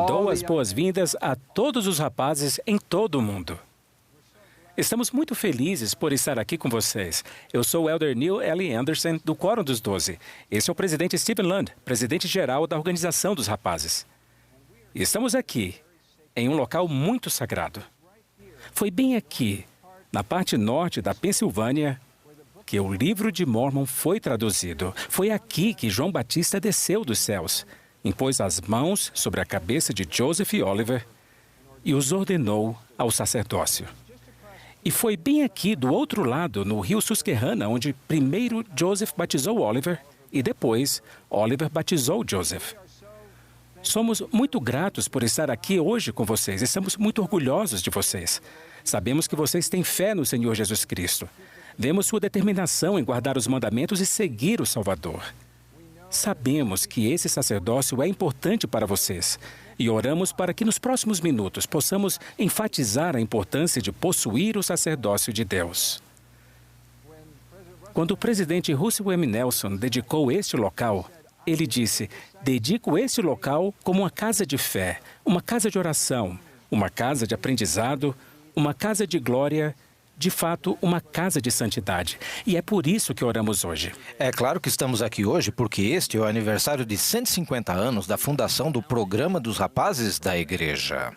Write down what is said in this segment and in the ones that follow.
Dou as boas-vindas a todos os rapazes em todo o mundo. Estamos muito felizes por estar aqui com vocês. Eu sou o Elder Neil L. Anderson, do Quórum dos 12. Esse é o presidente Stephen Land, presidente-geral da Organização dos Rapazes. E estamos aqui, em um local muito sagrado. Foi bem aqui, na parte norte da Pensilvânia, que o livro de Mórmon foi traduzido. Foi aqui que João Batista desceu dos céus, impôs as mãos sobre a cabeça de Joseph e Oliver e os ordenou ao sacerdócio. E foi bem aqui do outro lado, no rio Susquehanna, onde primeiro Joseph batizou Oliver e depois Oliver batizou Joseph. Somos muito gratos por estar aqui hoje com vocês. Estamos muito orgulhosos de vocês. Sabemos que vocês têm fé no Senhor Jesus Cristo. Vemos sua determinação em guardar os mandamentos e seguir o Salvador. Sabemos que esse sacerdócio é importante para vocês e oramos para que nos próximos minutos possamos enfatizar a importância de possuir o sacerdócio de Deus. Quando o presidente Russell M. Nelson dedicou este local, ele disse: dedico este local como uma casa de fé, uma casa de oração, uma casa de aprendizado, uma casa de glória, de fato, uma casa de santidade. E é por isso que oramos hoje. É claro que estamos aqui hoje porque este é o aniversário de 150 anos da fundação do Programa dos Rapazes da Igreja.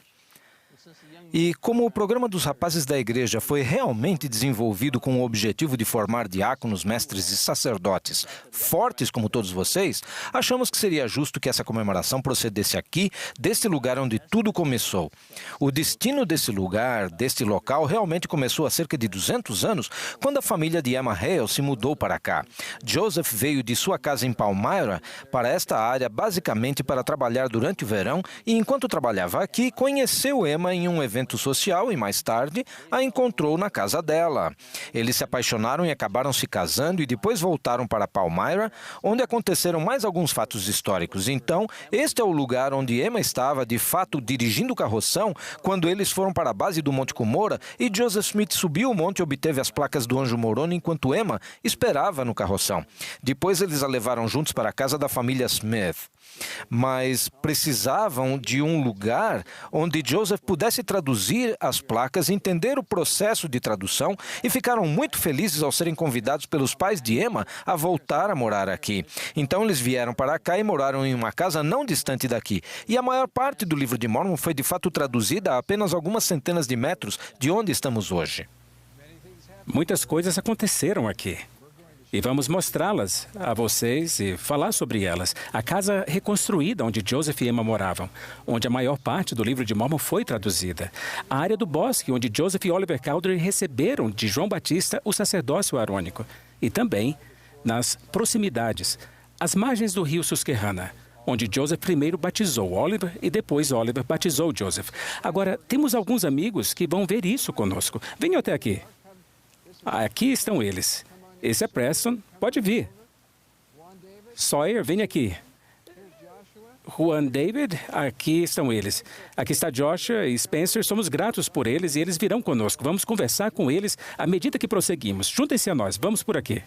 E como o Programa dos Rapazes da Igreja foi realmente desenvolvido com o objetivo de formar diáconos, mestres e sacerdotes fortes como todos vocês, achamos que seria justo que essa comemoração procedesse aqui, deste lugar onde tudo começou. O destino desse lugar, deste local, realmente começou há cerca de 200 anos, quando a família de Emma Hale se mudou para cá. Joseph veio de sua casa em Palmyra para esta área basicamente para trabalhar durante o verão e, enquanto trabalhava aqui, conheceu Emma em um evento social e, mais tarde, a encontrou na casa dela. Eles se apaixonaram e acabaram se casando e depois voltaram para Palmyra, onde aconteceram mais alguns fatos históricos. Então, este é o lugar onde Emma estava, de fato, dirigindo o carroção quando eles foram para a base do Monte Cumorah e Joseph Smith subiu o monte e obteve as placas do Anjo Moroni enquanto Emma esperava no carroção. Depois, eles a levaram juntos para a casa da família Smith. Mas precisavam de um lugar onde Joseph pudesse traduzir as placas, entender o processo de tradução e ficaram muito felizes ao serem convidados pelos pais de Emma a voltar a morar aqui. Então eles vieram para cá e moraram em uma casa não distante daqui. E a maior parte do livro de Mórmon foi de fato traduzida a apenas algumas centenas de metros de onde estamos hoje. Muitas coisas aconteceram aqui. E vamos mostrá-las a vocês e falar sobre elas. A casa reconstruída onde Joseph e Emma moravam, onde a maior parte do livro de Mórmon foi traduzida. A área do bosque onde Joseph e Oliver Cowdery receberam de João Batista o sacerdócio arônico. E também nas proximidades, as margens do rio Susquehanna, onde Joseph primeiro batizou Oliver e depois Oliver batizou Joseph. Agora, temos alguns amigos que vão ver isso conosco. Venham até aqui. Aqui estão eles. Esse é Preston, pode vir. Sawyer, vem aqui. Juan David, aqui estão eles. Aqui está Joshua e Spencer, somos gratos por eles e eles virão conosco. Vamos conversar com eles à medida que prosseguimos. Juntem-se a nós, vamos por aqui.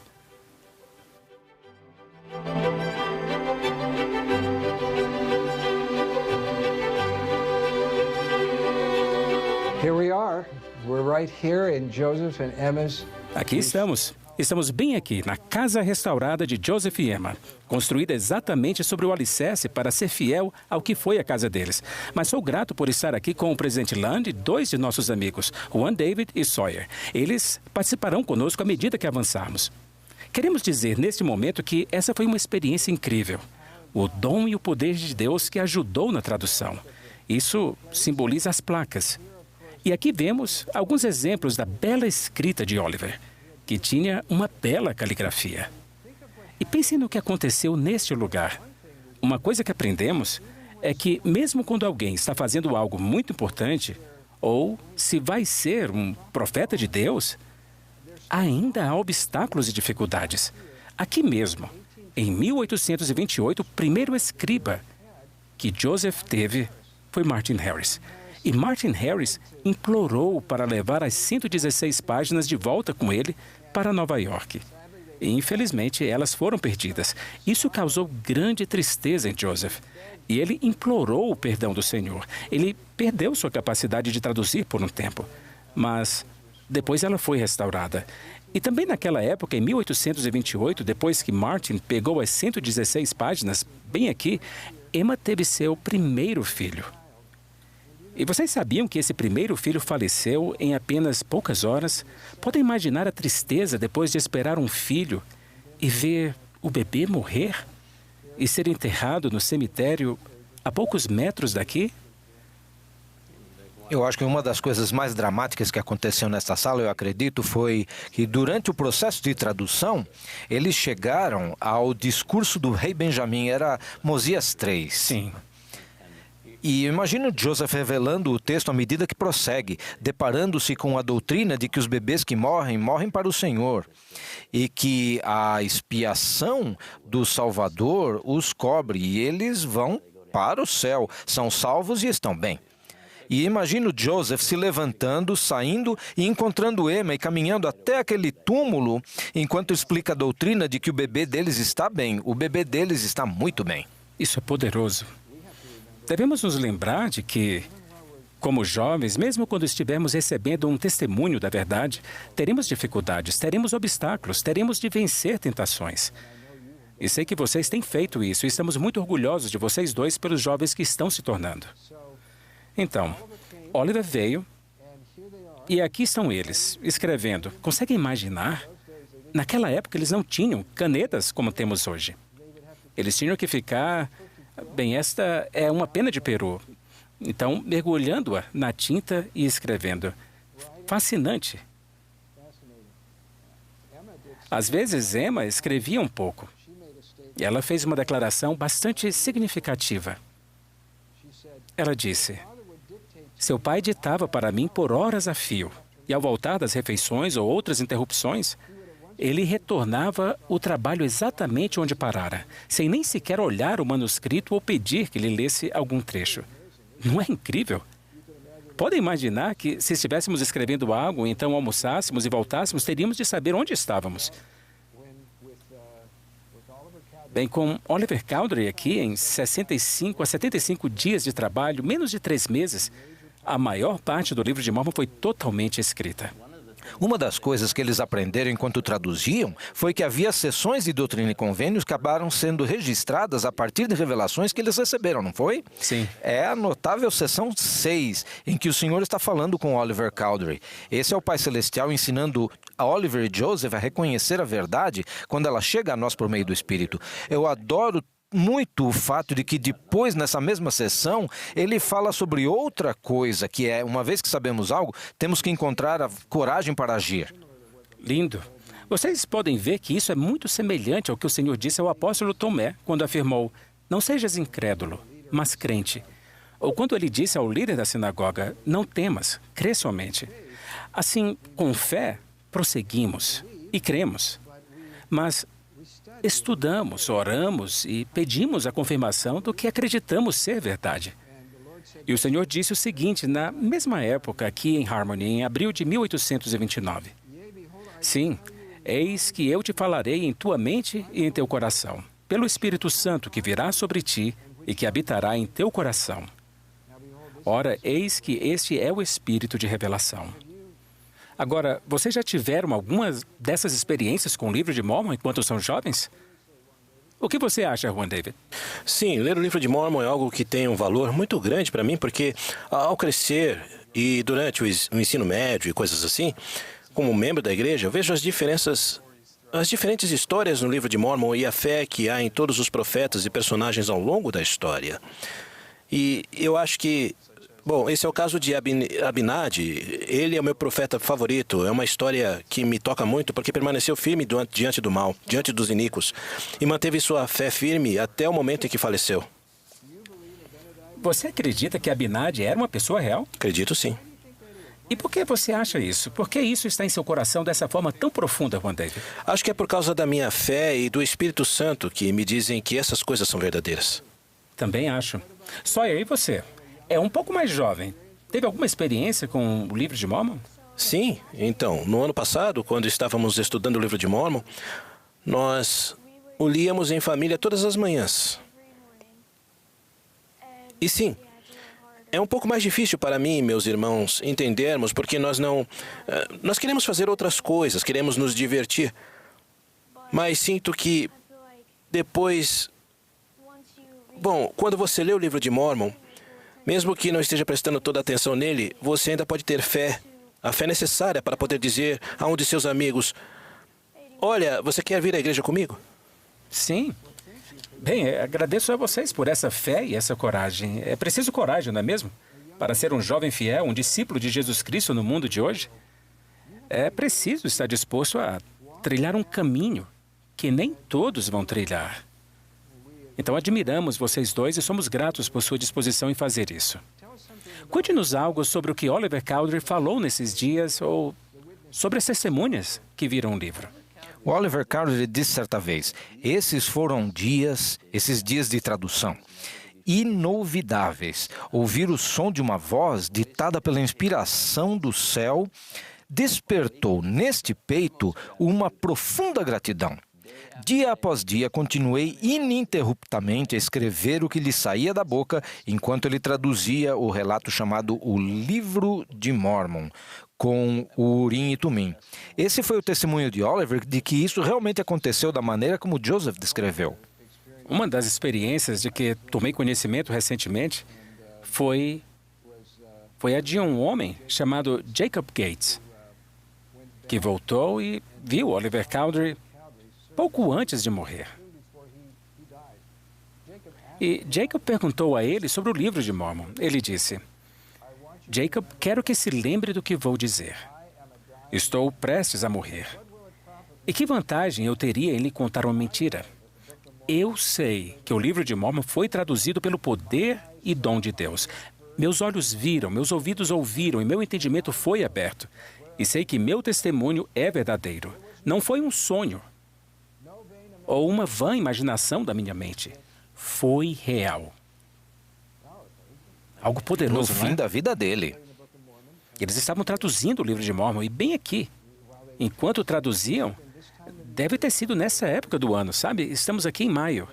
Here we are. We're right here in Joseph and Emma's. Aqui estamos. Estamos bem aqui, na casa restaurada de Joseph e Emma, construída exatamente sobre o alicerce para ser fiel ao que foi a casa deles. Mas sou grato por estar aqui com o presidente Land e dois de nossos amigos, Juan David e Sawyer. Eles participarão conosco à medida que avançarmos. Queremos dizer neste momento que essa foi uma experiência incrível. O dom e o poder de Deus que ajudou na tradução. Isso simboliza as placas. E aqui vemos alguns exemplos da bela escrita de Oliver, que tinha uma bela caligrafia. E pensem no que aconteceu neste lugar. Uma coisa que aprendemos é que, mesmo quando alguém está fazendo algo muito importante, ou se vai ser um profeta de Deus, ainda há obstáculos e dificuldades. Aqui mesmo, em 1828, o primeiro escriba que Joseph teve foi Martin Harris. E Martin Harris implorou para levar as 116 páginas de volta com ele para Nova York. E, infelizmente, elas foram perdidas. Isso causou grande tristeza em Joseph. E ele implorou o perdão do Senhor. Ele perdeu sua capacidade de traduzir por um tempo. Mas depois ela foi restaurada. E também naquela época, em 1828, depois que Martin pegou as 116 páginas, bem aqui, Emma teve seu primeiro filho. E vocês sabiam que esse primeiro filho faleceu em apenas poucas horas? Podem imaginar a tristeza depois de esperar um filho e ver o bebê morrer e ser enterrado no cemitério a poucos metros daqui? Eu acho que uma das coisas mais dramáticas que aconteceu nesta sala, eu acredito, foi que durante o processo de tradução, eles chegaram ao discurso do rei Benjamim, era Mosias 3. Sim. E eu imagino Joseph revelando o texto à medida que prossegue, deparando-se com a doutrina de que os bebês que morrem, morrem para o Senhor, e que a expiação do Salvador os cobre, e eles vão para o céu, são salvos e estão bem. E imagino Joseph se levantando, saindo e encontrando Emma e caminhando até aquele túmulo, enquanto explica a doutrina de que o bebê deles está bem, o bebê deles está muito bem. Isso é poderoso. Devemos nos lembrar de que, como jovens, mesmo quando estivermos recebendo um testemunho da verdade, teremos dificuldades, teremos obstáculos, teremos de vencer tentações. E sei que vocês têm feito isso e estamos muito orgulhosos de vocês dois pelos jovens que estão se tornando. Então, Oliver veio e aqui estão eles, escrevendo. Conseguem imaginar? Naquela época eles não tinham canetas como temos hoje. Eles tinham que ficar... Bem, esta é uma pena de peru. Então, mergulhando-a na tinta e escrevendo. Fascinante. Às vezes, Emma escrevia um pouco. E ela fez uma declaração bastante significativa. Ela disse: seu pai ditava para mim por horas a fio. E ao voltar das refeições ou outras interrupções, ele retornava o trabalho exatamente onde parara, sem nem sequer olhar o manuscrito ou pedir que ele lesse algum trecho. Não é incrível? Podem imaginar que, se estivéssemos escrevendo algo, então almoçássemos e voltássemos, teríamos de saber onde estávamos. Bem, com Oliver Cowdery aqui, em 65 a 75 dias de trabalho, menos de 3 meses, a maior parte do livro de Mórmon foi totalmente escrita. Uma das coisas que eles aprenderam enquanto traduziam foi que havia sessões de doutrina e convênios que acabaram sendo registradas a partir de revelações que eles receberam, não foi? Sim. É a notável sessão 6, em que o Senhor está falando com Oliver Cowdery. Esse é o Pai Celestial ensinando a Oliver e Joseph a reconhecer a verdade quando ela chega a nós por meio do Espírito. Eu adoro muito o fato de que depois, nessa mesma sessão, ele fala sobre outra coisa, que é, uma vez que sabemos algo, temos que encontrar a coragem para agir. Lindo. Vocês podem ver que isso é muito semelhante ao que o Senhor disse ao apóstolo Tomé, quando afirmou: não sejas incrédulo, mas crente. Ou quando ele disse ao líder da sinagoga: não temas, crê somente. Assim, com fé, prosseguimos e cremos. Mas estudamos, oramos e pedimos a confirmação do que acreditamos ser verdade. E o Senhor disse o seguinte, na mesma época, aqui em Harmony, em abril de 1829. Sim, eis que eu te falarei em tua mente e em teu coração, pelo Espírito Santo que virá sobre ti e que habitará em teu coração. Ora, eis que este é o Espírito de revelação. Agora, vocês já tiveram algumas dessas experiências com o livro de Mórmon enquanto são jovens? O que você acha, Juan David? Sim, ler o livro de Mórmon é algo que tem um valor muito grande para mim, porque ao crescer e durante o ensino médio e coisas assim, como membro da igreja, eu vejo as diferentes histórias no livro de Mórmon e a fé que há em todos os profetas e personagens ao longo da história. E eu acho que... Bom, esse é o caso de Abinadi. Ele é o meu profeta favorito. É uma história que me toca muito porque permaneceu firme diante do mal, diante dos iníquos, e manteve sua fé firme até o momento em que faleceu. Você acredita que Abinadi era uma pessoa real? Acredito sim. E por que você acha isso? Por que isso está em seu coração dessa forma tão profunda, Juan David? Acho que é por causa da minha fé e do Espírito Santo que me dizem que essas coisas são verdadeiras. Também acho. Só eu e você. É um pouco mais jovem. Teve alguma experiência com o livro de Mórmon? Sim. Então, no ano passado, quando estávamos estudando o livro de Mórmon, Nós o líamos em família todas as manhãs. E sim, é um pouco mais difícil para mim e meus irmãos entendermos, porque nós queremos fazer outras coisas, queremos nos divertir. Mas sinto que depois... Bom, quando você lê o livro de Mórmon, mesmo que não esteja prestando toda a atenção nele, você ainda pode ter fé. A fé necessária para poder dizer a um de seus amigos: olha, você quer vir à igreja comigo? Sim. Bem, agradeço a vocês por essa fé e essa coragem. É preciso coragem, não é mesmo? Para ser um jovem fiel, um discípulo de Jesus Cristo no mundo de hoje. É preciso estar disposto a trilhar um caminho que nem todos vão trilhar. Então, admiramos vocês dois e somos gratos por sua disposição em fazer isso. Conte-nos algo sobre o que Oliver Cowdery falou nesses dias ou sobre as testemunhas que viram o livro. O Oliver Cowdery disse certa vez: esses foram esses dias de tradução, inolvidáveis. Ouvir o som de uma voz ditada pela inspiração do céu despertou neste peito uma profunda gratidão. Dia após dia, continuei ininterruptamente a escrever o que lhe saía da boca enquanto ele traduzia o relato chamado O Livro de Mórmon, com o Urim e Tumim. Esse foi o testemunho de Oliver de que isso realmente aconteceu da maneira como Joseph descreveu. Uma das experiências de que tomei conhecimento recentemente foi a de um homem chamado Jacob Gates, que voltou e viu Oliver Cowdery pouco antes de morrer. E Jacob perguntou a ele sobre o livro de Mórmon. Ele disse: Jacob, quero que se lembre do que vou dizer. Estou prestes a morrer. E que vantagem eu teria em lhe contar uma mentira? Eu sei que o livro de Mórmon foi traduzido pelo poder e dom de Deus. Meus olhos viram, meus ouvidos ouviram e meu entendimento foi aberto. E sei que meu testemunho é verdadeiro. Não foi um sonho ou uma vã imaginação da minha mente. Foi real. Algo poderoso, No não é? fim da vida dele. Eles estavam traduzindo o livro de Mórmon e bem aqui. Enquanto traduziam, deve ter sido nessa época do ano, sabe? Estamos aqui em maio.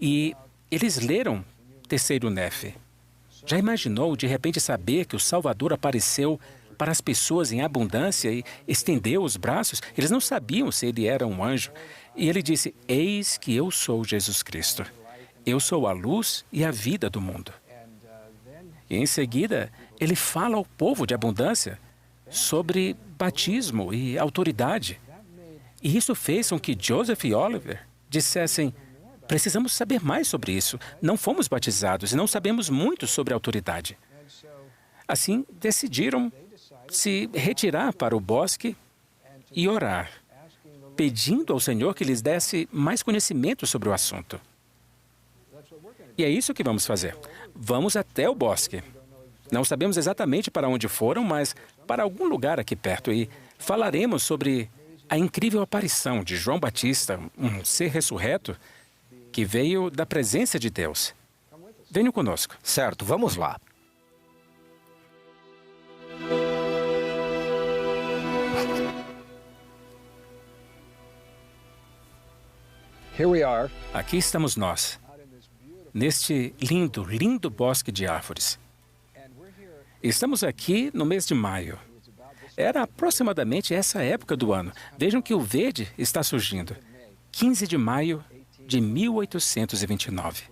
E eles leram Terceiro Nefe. Já imaginou de repente saber que o Salvador apareceu para as pessoas em abundância e estendeu os braços? Eles não sabiam se ele era um anjo. E ele disse: eis que eu sou Jesus Cristo. Eu sou a luz e a vida do mundo. E em seguida, ele fala ao povo de abundância sobre batismo e autoridade. E isso fez com que Joseph e Oliver dissessem: precisamos saber mais sobre isso. Não fomos batizados e não sabemos muito sobre autoridade. Assim, decidiram se retirar para o bosque e orar, pedindo ao Senhor que lhes desse mais conhecimento sobre o assunto. E é isso que vamos fazer. Vamos até o bosque. Não sabemos exatamente para onde foram, mas para algum lugar aqui perto. E falaremos sobre a incrível aparição de João Batista, um ser ressurreto que veio da presença de Deus. Venham conosco. Certo, vamos lá. Here we are. Aqui estamos nós, neste lindo, lindo bosque de árvores. Estamos aqui no mês de maio. Era aproximadamente essa época do ano. Vejam que o verde está surgindo. 15 de maio de 1829.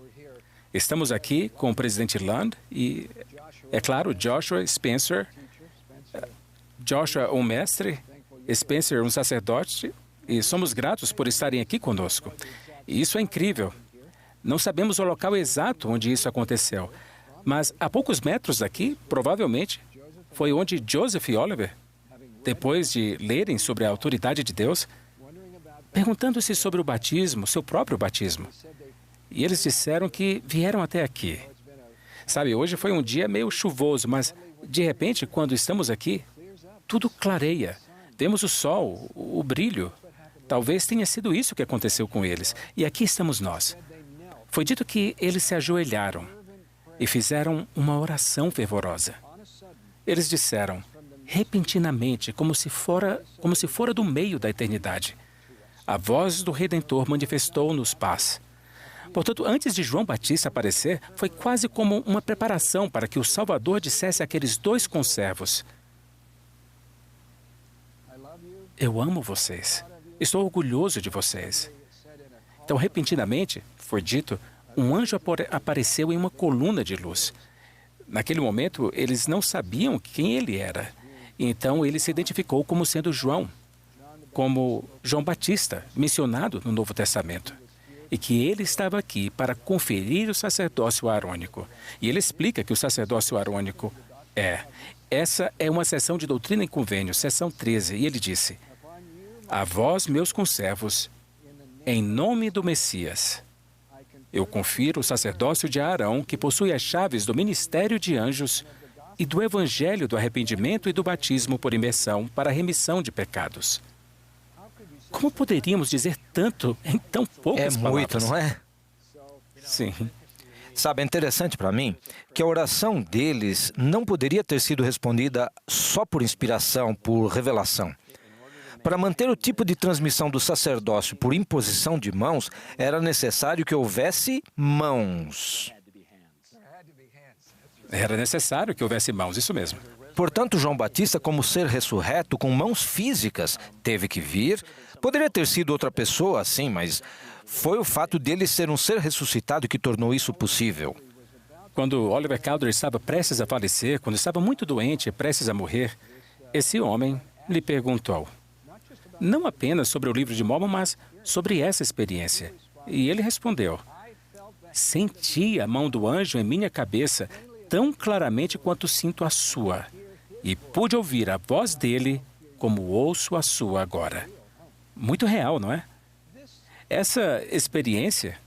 Estamos aqui com o presidente Land e, é claro, Joshua Spencer. Joshua, um mestre, Spencer, um sacerdote, e somos gratos por estarem aqui conosco. E isso é incrível. Não sabemos o local exato onde isso aconteceu, mas a poucos metros daqui, provavelmente, foi onde Joseph e Oliver, depois de lerem sobre a autoridade de Deus, perguntando-se sobre o batismo, seu próprio batismo. E eles disseram que vieram até aqui. Sabe, hoje foi um dia meio chuvoso, mas, de repente, quando estamos aqui, tudo clareia. Vemos o sol, o brilho. Talvez tenha sido isso que aconteceu com eles. E aqui estamos nós. Foi dito que eles se ajoelharam e fizeram uma oração fervorosa. Eles disseram, repentinamente, como se fora do meio da eternidade: A voz do Redentor manifestou-nos paz. Portanto, antes de João Batista aparecer, foi quase como uma preparação para que o Salvador dissesse àqueles dois conservos: eu amo vocês. Estou orgulhoso de vocês. Então, repentinamente, foi dito, um anjo apareceu em uma coluna de luz. Naquele momento, eles não sabiam quem ele era. Então, ele se identificou como sendo João, como João Batista, mencionado no Novo Testamento. E que ele estava aqui para conferir o sacerdócio arônico. E ele explica que o sacerdócio arônico essa é uma seção de doutrina e convênio, seção 13. E ele disse: a vós, meus conservos, em nome do Messias, eu confiro o sacerdócio de Arão, que possui as chaves do ministério de anjos e do evangelho do arrependimento e do batismo por imersão para a remissão de pecados. Como poderíamos dizer tanto em tão poucas palavras? É muito, não é? Sim. Sabe, é interessante para mim que a oração deles não poderia ter sido respondida só por inspiração, por revelação. Para manter o tipo de transmissão do sacerdócio por imposição de mãos, era necessário que houvesse mãos. Era necessário que houvesse mãos, isso mesmo. Portanto, João Batista, como ser ressurreto com mãos físicas, teve que vir. Poderia ter sido outra pessoa, sim, mas foi o fato dele ser um ser ressuscitado que tornou isso possível. Quando Oliver Cowdery estava prestes a falecer, quando estava muito doente, prestes a morrer, esse homem lhe perguntou, não apenas sobre o livro de Mórmon, mas sobre essa experiência. E ele respondeu: senti a mão do anjo em minha cabeça tão claramente quanto sinto a sua, e pude ouvir a voz dele como ouço a sua agora. Muito real, não é? Essa experiência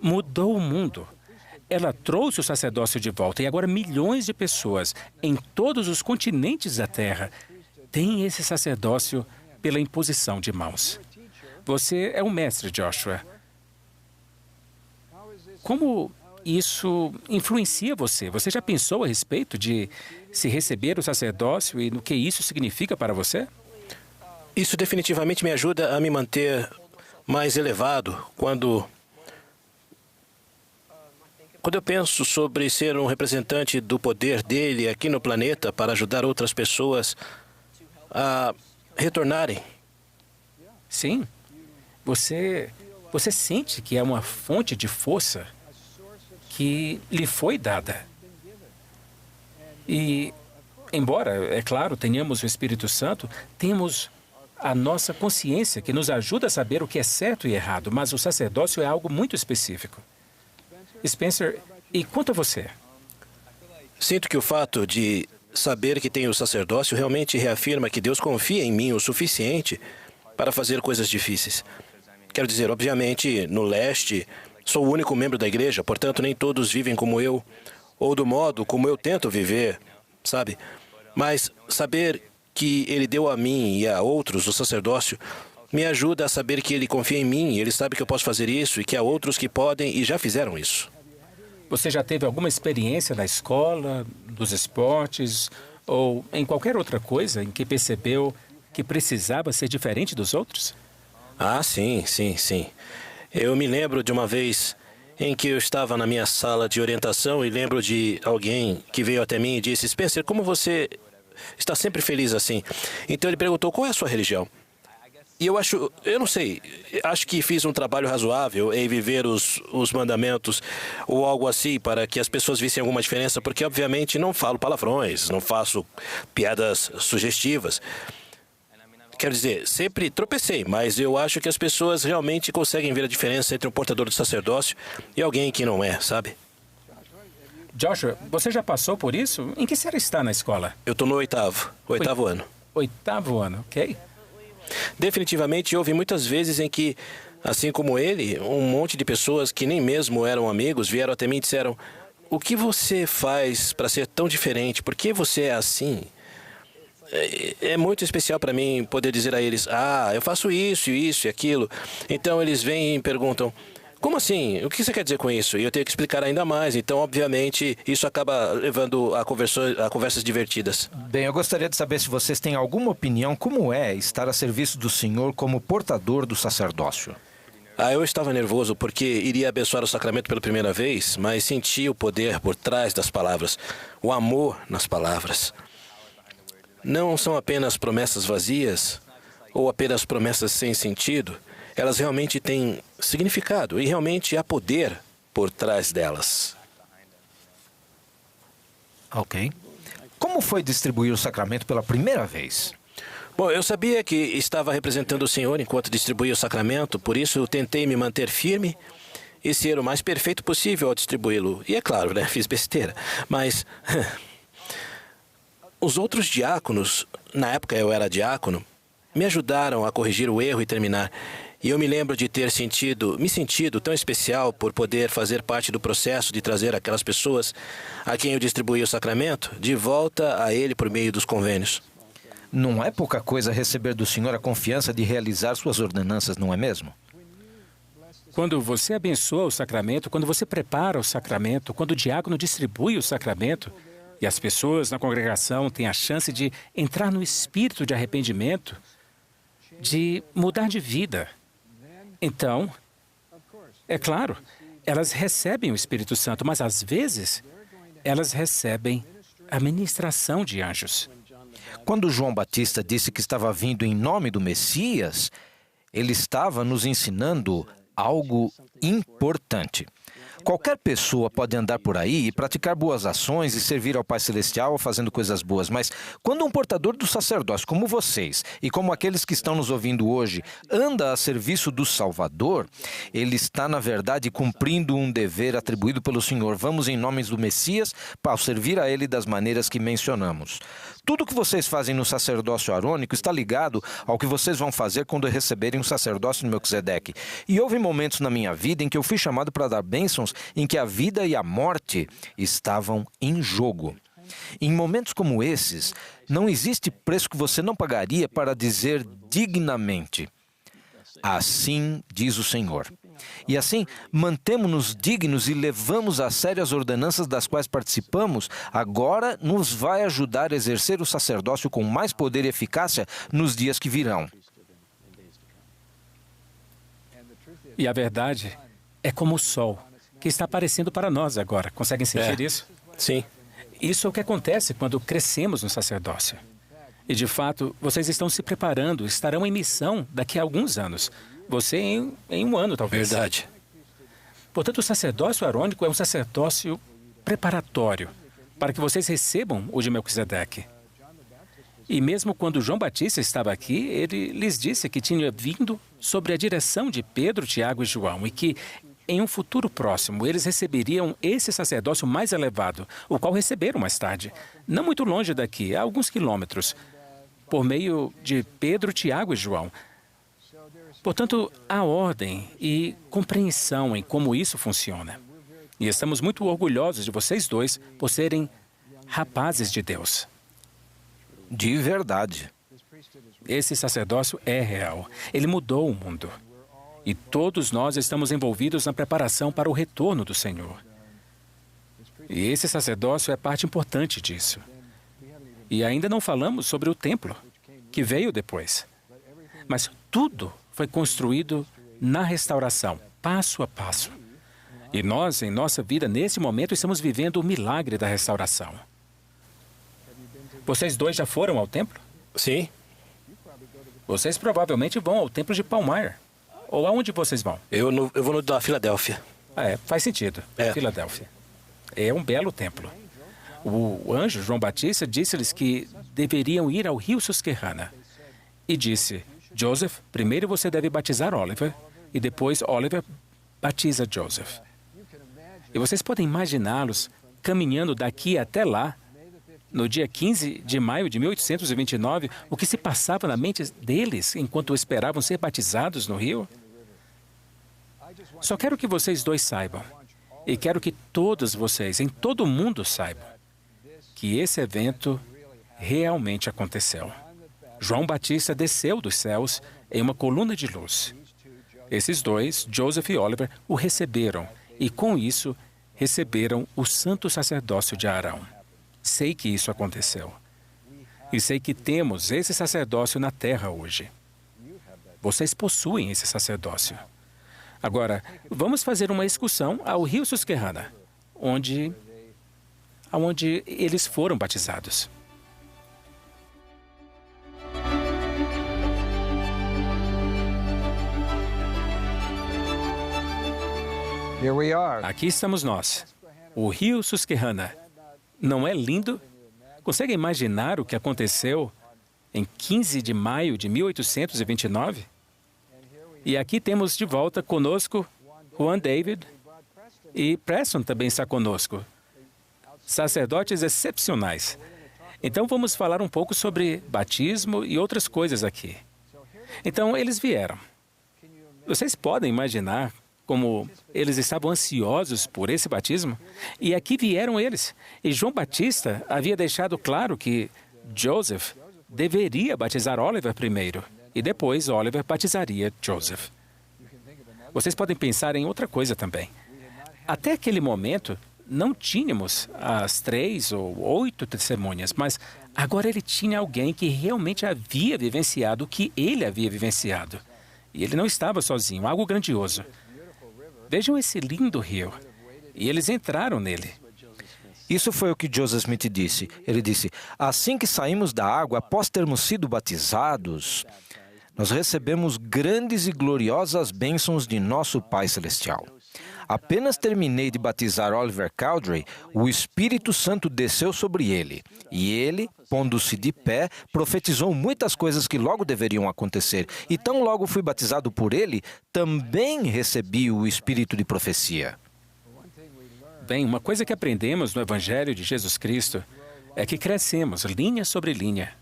mudou o mundo. Ela trouxe o sacerdócio de volta e agora milhões de pessoas em todos os continentes da Terra têm esse sacerdócio pela imposição de mãos. Você é um mestre, Joshua. Como isso influencia você? Você já pensou a respeito de se receber o sacerdócio e no que isso significa para você? Isso definitivamente me ajuda a me manter mais elevado quando eu penso sobre ser um representante do poder dele aqui no planeta para ajudar outras pessoas a retornarem. Sim. Você sente que é uma fonte de força que lhe foi dada. E, embora, é claro, tenhamos o Espírito Santo, temos a nossa consciência que nos ajuda a saber o que é certo e errado, mas o sacerdócio é algo muito específico. Spencer, e quanto a você? Sinto que o fato de saber que tenho o sacerdócio realmente reafirma que Deus confia em mim o suficiente para fazer coisas difíceis. Quero dizer, obviamente, no leste, sou o único membro da igreja, portanto, nem todos vivem como eu, ou do modo como eu tento viver, sabe? Mas saber que Ele deu a mim e a outros o sacerdócio me ajuda a saber que Ele confia em mim, Ele sabe que eu posso fazer isso e que há outros que podem e já fizeram isso. Você já teve alguma experiência na escola, nos esportes ou em qualquer outra coisa em que percebeu que precisava ser diferente dos outros? Ah, sim. Eu me lembro de uma vez em que eu estava na minha sala de orientação e lembro de alguém que veio até mim e disse: Spencer, como você está sempre feliz assim? Então ele perguntou: qual é a sua religião? E eu não sei, acho que fiz um trabalho razoável em viver os mandamentos ou algo assim para que as pessoas vissem alguma diferença, porque obviamente não falo palavrões, não faço piadas sugestivas. Quero dizer, sempre tropecei, mas eu acho que as pessoas realmente conseguem ver a diferença entre um portador do sacerdócio e alguém que não é, sabe? Joshua, você já passou por isso? Em que série está na escola? Eu estou no oitavo ano. Oitavo ano, ok? Definitivamente houve muitas vezes em que, assim como ele, um monte de pessoas que nem mesmo eram amigos vieram até mim e disseram: o que você faz para ser tão diferente? Por que você é assim? É muito especial para mim poder dizer a eles: eu faço isso e aquilo. Então eles vêm e me perguntam: Como assim? O que você quer dizer com isso? E eu tenho que explicar ainda mais. Então, obviamente, isso acaba levando a conversas divertidas. Bem, eu gostaria de saber se vocês têm alguma opinião como é estar a serviço do Senhor como portador do sacerdócio. Eu estava nervoso porque iria abençoar o sacramento pela primeira vez, mas senti o poder por trás das palavras, o amor nas palavras. Não são apenas promessas vazias ou apenas promessas sem sentido. Elas realmente têm significado e realmente há poder por trás delas. Ok. Como foi distribuir o sacramento pela primeira vez? Bom, eu sabia que estava representando o Senhor enquanto distribuía o sacramento, por isso eu tentei me manter firme e ser o mais perfeito possível ao distribuí-lo. E é claro, né, fiz besteira, mas os outros diáconos, na época eu era diácono, me ajudaram a corrigir o erro e terminar. E eu me lembro de ter me sentido tão especial por poder fazer parte do processo de trazer aquelas pessoas a quem eu distribuí o sacramento de volta a ele por meio dos convênios. Não é pouca coisa receber do Senhor a confiança de realizar suas ordenanças, não é mesmo? Quando você abençoa o sacramento, quando você prepara o sacramento, quando o diácono distribui o sacramento, e as pessoas na congregação têm a chance de entrar no espírito de arrependimento, de mudar de vida. Então, é claro, elas recebem o Espírito Santo, mas às vezes elas recebem a ministração de anjos. Quando João Batista disse que estava vindo em nome do Messias, ele estava nos ensinando algo importante. Qualquer pessoa pode andar por aí e praticar boas ações e servir ao Pai Celestial fazendo coisas boas, mas quando um portador do sacerdócio como vocês e como aqueles que estão nos ouvindo hoje anda a serviço do Salvador, ele está, na verdade, cumprindo um dever atribuído pelo Senhor. Vamos em nome do Messias para servir a ele das maneiras que mencionamos. Tudo que vocês fazem no sacerdócio arônico está ligado ao que vocês vão fazer quando receberem um sacerdócio no Melquisedeque. E houve momentos na minha vida em que eu fui chamado para dar bênçãos em que a vida e a morte estavam em jogo. Em momentos como esses, não existe preço que você não pagaria para dizer dignamente: assim diz o Senhor. E assim, mantemos-nos dignos e levamos a sério as ordenanças das quais participamos, agora nos vai ajudar a exercer o sacerdócio com mais poder e eficácia nos dias que virão. E a verdade é como o sol, que está aparecendo para nós agora. Conseguem sentir isso? Sim. Isso é o que acontece quando crescemos no sacerdócio. E, de fato, vocês estão se preparando, estarão em missão daqui a alguns anos. Você em um ano, talvez. Verdade. Portanto, o sacerdócio arônico é um sacerdócio preparatório para que vocês recebam o de Melquisedeque. E mesmo quando João Batista estava aqui, ele lhes disse que tinha vindo sobre a direção de Pedro, Tiago e João e que, em um futuro próximo, eles receberiam esse sacerdócio mais elevado, o qual receberam mais tarde, não muito longe daqui, a alguns quilômetros, por meio de Pedro, Tiago e João. Portanto, há ordem e compreensão em como isso funciona. E estamos muito orgulhosos de vocês dois por serem rapazes de Deus. De verdade. Esse sacerdócio é real. Ele mudou o mundo. E todos nós estamos envolvidos na preparação para o retorno do Senhor. E esse sacerdócio é parte importante disso. E ainda não falamos sobre o templo, que veio depois. Mas tudo foi construído na restauração, passo a passo. E nós, em nossa vida, nesse momento, estamos vivendo o milagre da restauração. Vocês dois já foram ao templo? Sim. Vocês provavelmente vão ao templo de Palmyra. Ou aonde vocês vão? Eu vou no da Filadélfia. Faz sentido. Filadélfia. É um belo templo. O anjo João Batista disse-lhes que deveriam ir ao rio Susquehanna. E disse: Joseph, primeiro você deve batizar Oliver, e depois Oliver batiza Joseph. E vocês podem imaginá-los caminhando daqui até lá, no dia 15 de maio de 1829, o que se passava na mente deles enquanto esperavam ser batizados no rio? Só quero que vocês dois saibam, e quero que todos vocês, em todo o mundo, saibam, que esse evento realmente aconteceu. João Batista desceu dos céus em uma coluna de luz. Esses dois, Joseph e Oliver, o receberam e, com isso, receberam o santo sacerdócio de Arão. Sei que isso aconteceu. E sei que temos esse sacerdócio na terra hoje. Vocês possuem esse sacerdócio. Agora, vamos fazer uma excursão ao rio Susquehanna, onde eles foram batizados. Here we are. Aqui estamos nós, o rio Susquehanna. Não é lindo? Consegue imaginar o que aconteceu em 15 de maio de 1829? E aqui temos de volta conosco Juan David e Preston também está conosco. Sacerdotes excepcionais. Então vamos falar um pouco sobre batismo e outras coisas aqui. Então eles vieram. Vocês podem imaginar como eles estavam ansiosos por esse batismo? E aqui vieram eles. E João Batista havia deixado claro que Joseph deveria batizar Oliver primeiro. E depois Oliver batizaria Joseph. Vocês podem pensar em outra coisa também. Até aquele momento, não tínhamos as 3 ou 8 testemunhas, mas agora ele tinha alguém que realmente havia vivenciado o que ele havia vivenciado. E ele não estava sozinho, algo grandioso. Vejam esse lindo rio. E eles entraram nele. Isso foi o que Joseph Smith disse. Ele disse: assim que saímos da água, após termos sido batizados, nós recebemos grandes e gloriosas bênçãos de nosso Pai Celestial. Apenas terminei de batizar Oliver Cowdery, o Espírito Santo desceu sobre ele. E ele, pondo-se de pé, profetizou muitas coisas que logo deveriam acontecer. E tão logo fui batizado por ele, também recebi o Espírito de profecia. Bem, uma coisa que aprendemos no Evangelho de Jesus Cristo é que crescemos linha sobre linha,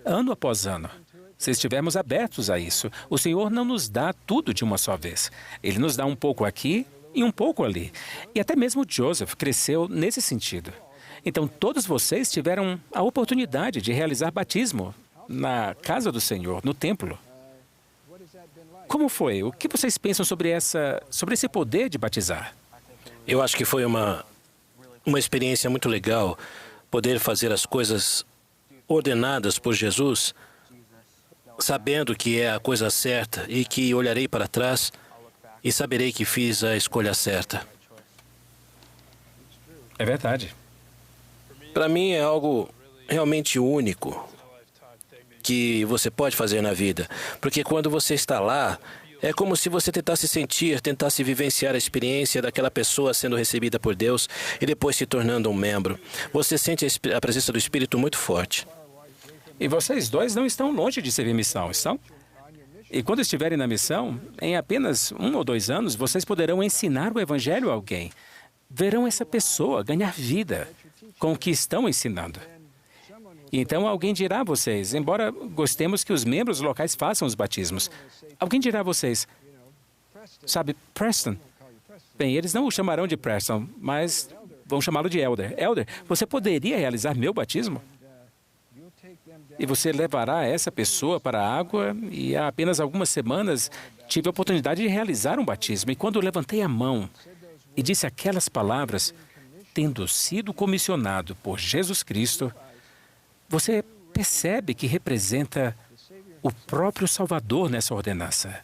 ano após ano. Se estivermos abertos a isso, o Senhor não nos dá tudo de uma só vez. Ele nos dá um pouco aqui e um pouco ali. E até mesmo Joseph cresceu nesse sentido. Então, todos vocês tiveram a oportunidade de realizar batismo na casa do Senhor, no templo. Como foi? O que vocês pensam sobre esse poder de batizar? Eu acho que foi uma experiência muito legal poder fazer as coisas ordenadas por Jesus, sabendo que é a coisa certa e que olharei para trás e saberei que fiz a escolha certa. É verdade. Para mim é algo realmente único que você pode fazer na vida, porque quando você está lá, é como se você tentasse vivenciar a experiência daquela pessoa sendo recebida por Deus e depois se tornando um membro. Você sente a presença do Espírito muito forte. E vocês dois não estão longe de servir missão, estão? E quando estiverem na missão, em apenas 1 ou 2 anos, vocês poderão ensinar o Evangelho a alguém. Verão essa pessoa ganhar vida com o que estão ensinando. E então alguém dirá a vocês, embora gostemos que os membros locais façam os batismos, alguém dirá a vocês, sabe, Preston? Bem, eles não o chamarão de Preston, mas vão chamá-lo de Elder. Elder, você poderia realizar meu batismo? E você levará essa pessoa para a água e há apenas algumas semanas tive a oportunidade de realizar um batismo. E quando eu levantei a mão e disse aquelas palavras, tendo sido comissionado por Jesus Cristo, você percebe que representa o próprio Salvador nessa ordenança.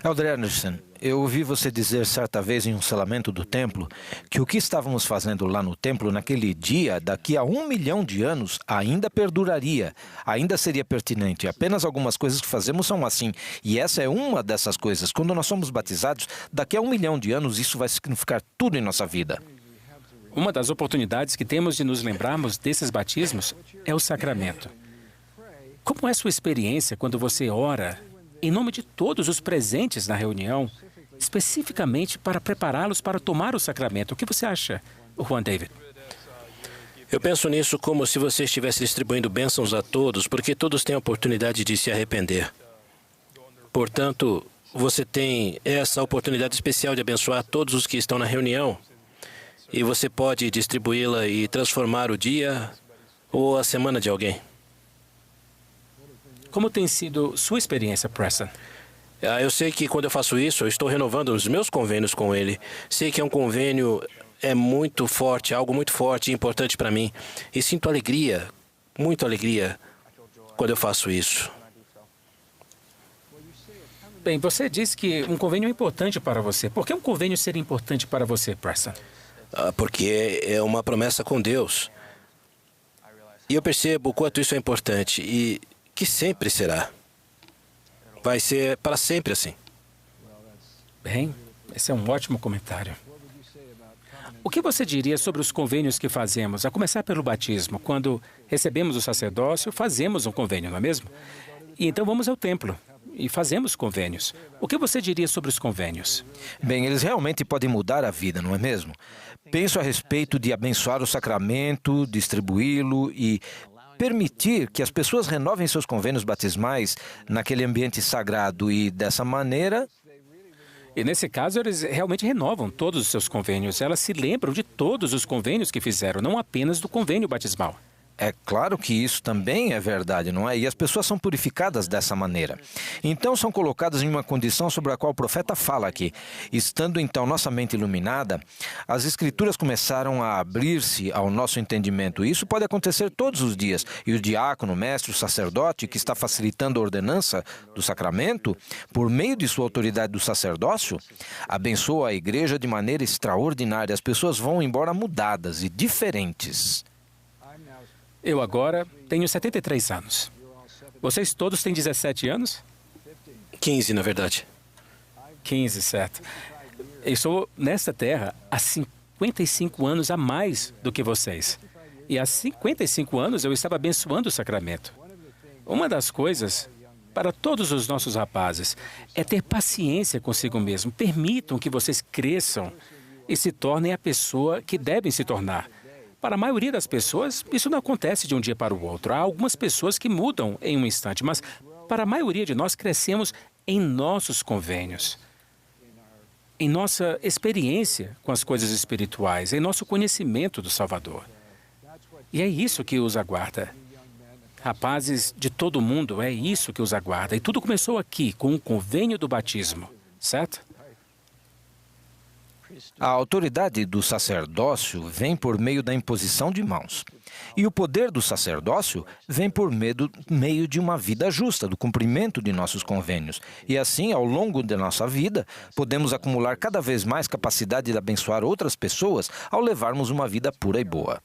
Elder Anderson, eu ouvi você dizer certa vez em um selamento do templo que o que estávamos fazendo lá no templo naquele dia, daqui a 1 milhão de anos, ainda perduraria, ainda seria pertinente. Apenas algumas coisas que fazemos são assim. E essa é uma dessas coisas. Quando nós somos batizados, daqui a 1 milhão de anos, isso vai significar tudo em nossa vida. Uma das oportunidades que temos de nos lembrarmos desses batismos é o sacramento. Como é sua experiência quando você ora em nome de todos os presentes na reunião, especificamente para prepará-los para tomar o sacramento? O que você acha, Juan David? Eu penso nisso como se você estivesse distribuindo bênçãos a todos, porque todos têm a oportunidade de se arrepender. Portanto, você tem essa oportunidade especial de abençoar todos os que estão na reunião. E você pode distribuí-la e transformar o dia ou a semana de alguém. Como tem sido sua experiência, Preston? Eu sei que quando eu faço isso, eu estou renovando os meus convênios com ele. Sei que é um convênio muito forte, algo muito forte e importante para mim. E sinto alegria, muita alegria, quando eu faço isso. Bem, você disse que um convênio é importante para você. Por que um convênio seria importante para você, Preston? Porque é uma promessa com Deus. E eu percebo o quanto isso é importante e que sempre será. Vai ser para sempre assim. Bem, esse é um ótimo comentário. O que você diria sobre os convênios que fazemos, a começar pelo batismo? Quando recebemos o sacerdócio, fazemos um convênio, não é mesmo? E então vamos ao templo e fazemos convênios. O que você diria sobre os convênios? Bem, eles realmente podem mudar a vida, não é mesmo? Penso a respeito de abençoar o sacramento, distribuí-lo e permitir que as pessoas renovem seus convênios batismais naquele ambiente sagrado e, dessa maneira... E nesse caso, eles realmente renovam todos os seus convênios. Elas se lembram de todos os convênios que fizeram, não apenas do convênio batismal. É claro que isso também é verdade, não é? E as pessoas são purificadas dessa maneira. Então são colocadas em uma condição sobre a qual o profeta fala aqui. Estando então nossa mente iluminada, as escrituras começaram a abrir-se ao nosso entendimento. E isso pode acontecer todos os dias. E o diácono, o mestre, o sacerdote, que está facilitando a ordenança do sacramento, por meio de sua autoridade do sacerdócio, abençoa a igreja de maneira extraordinária. As pessoas vão embora mudadas e diferentes. Eu agora tenho 73 anos. Vocês todos têm 17 anos? 15, na verdade. 15, certo. Eu estou nesta terra há 55 anos a mais do que vocês. E há 55 anos eu estava abençoando o sacramento. Uma das coisas para todos os nossos rapazes é ter paciência consigo mesmo. Permitam que vocês cresçam e se tornem a pessoa que devem se tornar. Para a maioria das pessoas, isso não acontece de um dia para o outro. Há algumas pessoas que mudam em um instante, mas para a maioria de nós crescemos em nossos convênios, em nossa experiência com as coisas espirituais, em nosso conhecimento do Salvador. E é isso que os aguarda. Rapazes de todo o mundo, é isso que os aguarda. E tudo começou aqui, com o convênio do batismo, certo? A autoridade do sacerdócio vem por meio da imposição de mãos. E o poder do sacerdócio vem por meio de uma vida justa, do cumprimento de nossos convênios. E assim, ao longo da nossa vida, podemos acumular cada vez mais capacidade de abençoar outras pessoas ao levarmos uma vida pura e boa.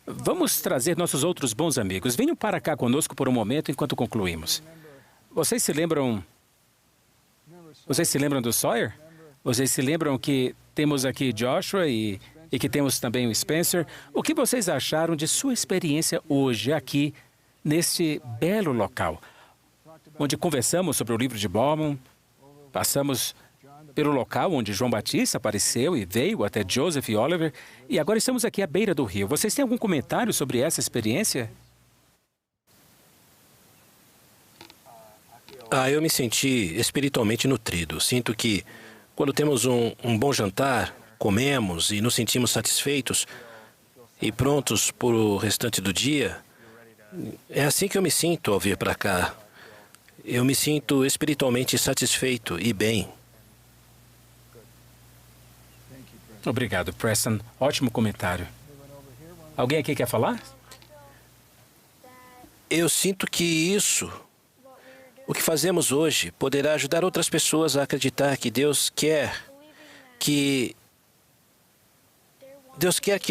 Vamos trazer nossos outros bons amigos. Venham para cá conosco por um momento enquanto concluímos. Vocês se lembram do Sawyer? Vocês se lembram que temos aqui Joshua e que temos também o Spencer? O que vocês acharam de sua experiência hoje aqui, neste belo local, onde conversamos sobre o livro de Mormon, passamos pelo local onde João Batista apareceu e veio até Joseph e Oliver, e agora estamos aqui à beira do rio. Vocês têm algum comentário sobre essa experiência? Eu me senti espiritualmente nutrido. Sinto que quando temos um bom jantar, comemos e nos sentimos satisfeitos e prontos para o restante do dia, é assim que eu me sinto ao vir para cá. Eu me sinto espiritualmente satisfeito e bem. Obrigado, Preston. Ótimo comentário. Alguém aqui quer falar? Eu sinto que o que fazemos hoje, poderá ajudar outras pessoas a acreditar que Deus quer que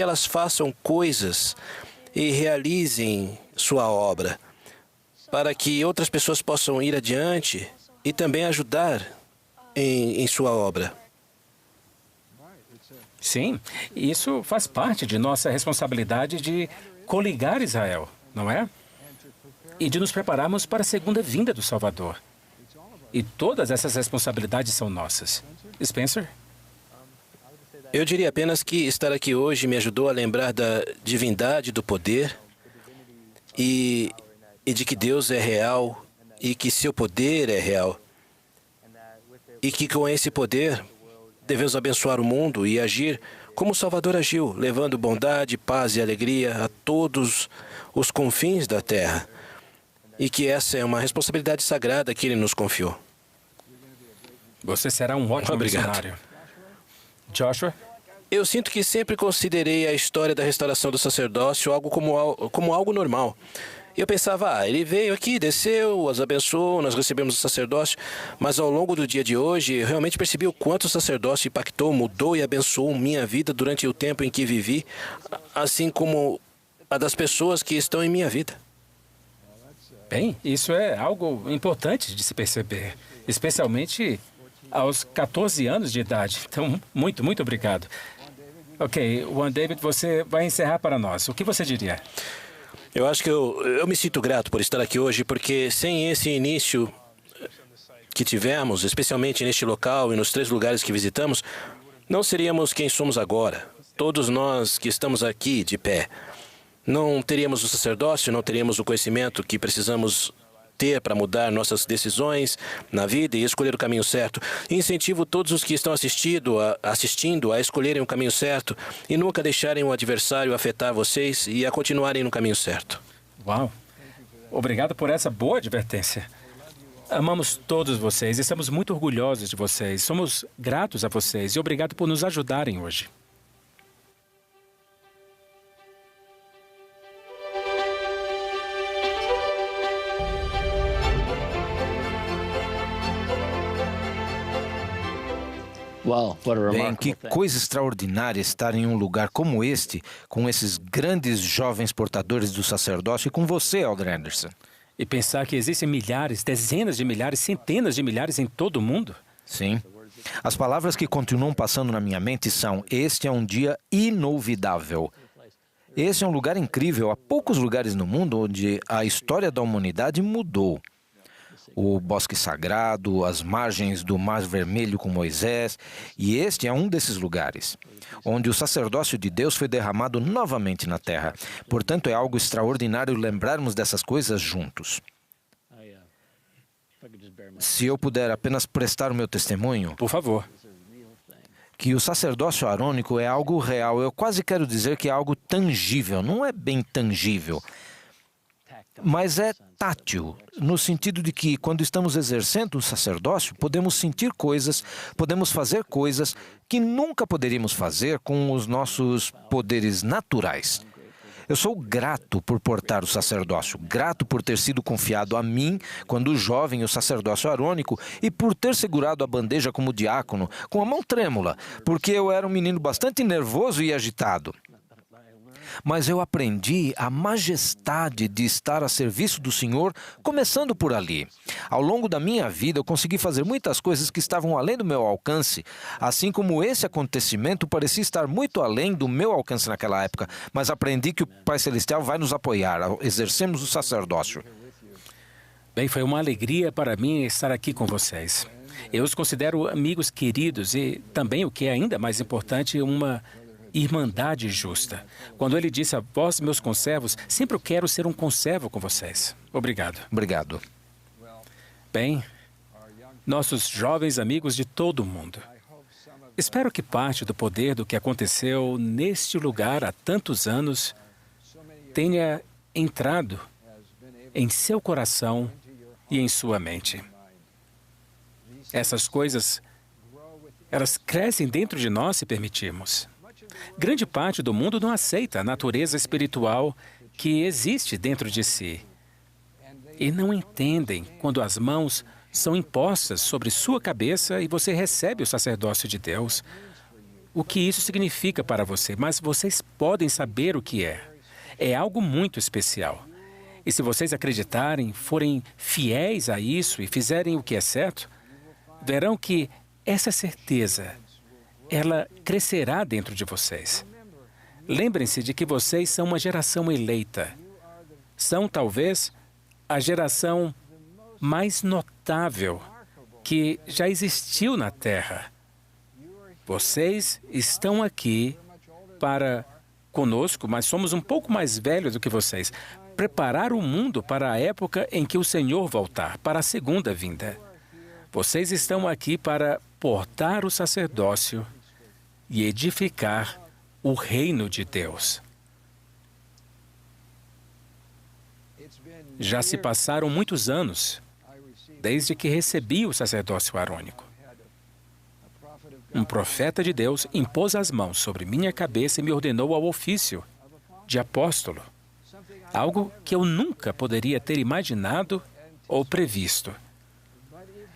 elas façam coisas e realizem sua obra, para que outras pessoas possam ir adiante e também ajudar em sua obra. Sim, isso faz parte de nossa responsabilidade de coligar Israel, não é? E de nos prepararmos para a segunda vinda do Salvador. E todas essas responsabilidades são nossas. Spencer? Eu diria apenas que estar aqui hoje me ajudou a lembrar da divindade do poder e de que Deus é real e que seu poder é real. E que com esse poder devemos abençoar o mundo e agir como o Salvador agiu, levando bondade, paz e alegria a todos os confins da terra. e que essa é uma responsabilidade sagrada que Ele nos confiou. Você será um ótimo Obrigado. missionário. Joshua? Eu sinto que sempre considerei a história da restauração do sacerdócio algo como algo normal. Eu pensava, ele veio aqui, desceu, as abençoou, nós recebemos o sacerdócio. Mas ao longo do dia de hoje, eu realmente percebi o quanto o sacerdócio impactou, mudou e abençoou minha vida durante o tempo em que vivi, assim como a das pessoas que estão em minha vida. Bem, isso é algo importante de se perceber, especialmente aos 14 anos de idade. Então, muito obrigado. Ok, Juan David, você vai encerrar para nós. O que você diria? Eu acho que eu me sinto grato por estar aqui hoje, porque sem esse início que tivemos, especialmente neste local e nos 3 lugares que visitamos, não seríamos quem somos agora. Todos nós que estamos aqui de pé. Não teríamos o sacerdócio, não teríamos o conhecimento que precisamos ter para mudar nossas decisões na vida e escolher o caminho certo. Incentivo todos os que estão assistindo a escolherem o caminho certo e nunca deixarem o adversário afetar vocês e a continuarem no caminho certo. Uau! Obrigado por essa boa advertência. Amamos todos vocês, estamos muito orgulhosos de vocês, somos gratos a vocês e obrigado por nos ajudarem hoje. Bem, que coisa extraordinária estar em um lugar como este, com esses grandes jovens portadores do sacerdócio e com você, Elder Anderson. E pensar que existem milhares, dezenas de milhares, centenas de milhares em todo o mundo. Sim. As palavras que continuam passando na minha mente são: este é um dia inolvidável. Este é um lugar incrível. Há poucos lugares no mundo onde a história da humanidade mudou. O bosque sagrado, as margens do Mar Vermelho com Moisés, e este é um desses lugares, onde o sacerdócio de Deus foi derramado novamente na terra. Portanto, é algo extraordinário lembrarmos dessas coisas juntos. Se eu puder apenas prestar o meu testemunho, Por favor. que o sacerdócio arônico é algo real. Eu quase quero dizer que é algo tangível. Não é bem tangível, mas é tátil, no sentido de que, quando estamos exercendo o sacerdócio, podemos sentir coisas, podemos fazer coisas que nunca poderíamos fazer com os nossos poderes naturais. Eu sou grato por portar o sacerdócio, grato por ter sido confiado a mim, quando jovem, o sacerdócio arônico, e por ter segurado a bandeja como diácono, com a mão trêmula, porque eu era um menino bastante nervoso e agitado. Mas eu aprendi a majestade de estar a serviço do Senhor, começando por ali. Ao longo da minha vida, eu consegui fazer muitas coisas que estavam além do meu alcance, assim como esse acontecimento parecia estar muito além do meu alcance naquela época, mas aprendi que o Pai Celestial vai nos apoiar ao exercermos o sacerdócio. Bem, foi uma alegria para mim estar aqui com vocês. Eu os considero amigos queridos e também, o que é ainda mais importante, uma irmandade justa. Quando ele disse a vós, meus conservos, sempre eu quero ser um conservo com vocês. Obrigado. Obrigado. Bem, nossos jovens amigos de todo o mundo, espero que parte do poder do que aconteceu neste lugar há tantos anos tenha entrado em seu coração e em sua mente. Essas coisas, elas crescem dentro de nós se permitirmos. Grande parte do mundo não aceita a natureza espiritual que existe dentro de si. E não entendem quando as mãos são impostas sobre sua cabeça e você recebe o sacerdócio de Deus, o que isso significa para você, mas vocês podem saber o que é. É algo muito especial. E se vocês acreditarem, forem fiéis a isso e fizerem o que é certo, verão que essa certeza, ela crescerá dentro de vocês. Lembrem-se de que vocês são uma geração eleita. São, talvez, a geração mais notável que já existiu na Terra. Vocês estão aqui para conosco, mas somos um pouco mais velhos do que vocês, preparar o mundo para a época em que o Senhor voltar, para a segunda vinda. Vocês estão aqui para portar o sacerdócio e edificar o reino de Deus. Já se passaram muitos anos desde que recebi o sacerdócio arônico. Um profeta de Deus impôs as mãos sobre minha cabeça e me ordenou ao ofício de apóstolo, algo que eu nunca poderia ter imaginado ou previsto,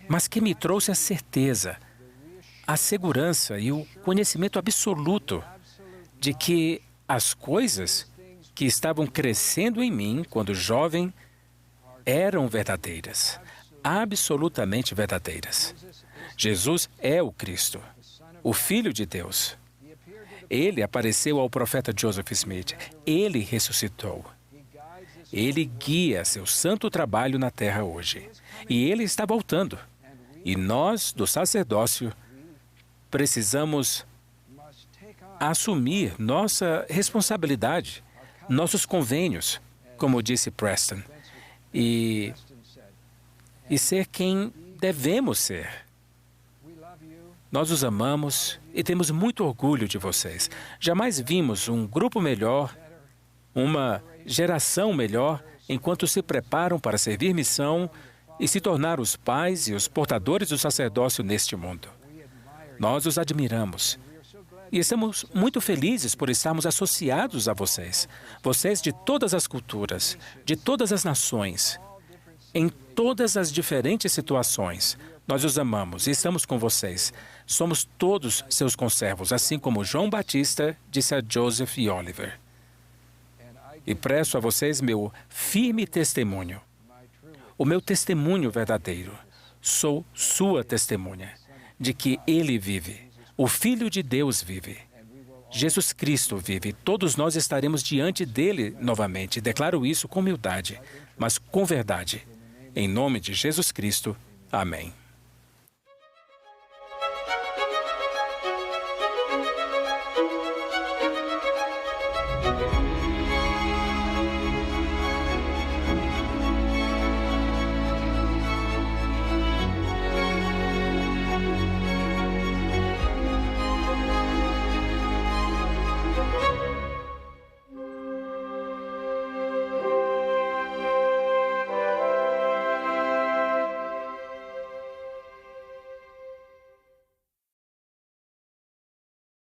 mas que me trouxe a certeza, a segurança e o conhecimento absoluto de que as coisas que estavam crescendo em mim quando jovem eram verdadeiras, absolutamente verdadeiras. Jesus é o Cristo, o Filho de Deus. Ele apareceu ao profeta Joseph Smith. Ele ressuscitou. Ele guia seu santo trabalho na terra hoje. E ele está voltando. E nós, do sacerdócio, precisamos assumir nossa responsabilidade, nossos convênios, como disse Preston, e ser quem devemos ser. Nós os amamos e temos muito orgulho de vocês. Jamais vimos um grupo melhor, uma geração melhor, enquanto se preparam para servir missão e se tornar os pais e os portadores do sacerdócio neste mundo. Nós os admiramos e estamos muito felizes por estarmos associados a vocês. Vocês de todas as culturas, de todas as nações, em todas as diferentes situações. Nós os amamos e estamos com vocês. Somos todos seus conservos, assim como João Batista disse a Joseph e Oliver. E presto a vocês meu firme testemunho, o meu testemunho verdadeiro. Sou sua testemunha de que Ele vive, o Filho de Deus vive. Jesus Cristo vive. Todos nós estaremos diante dele novamente. Declaro isso com humildade, mas com verdade. Em nome de Jesus Cristo. Amém.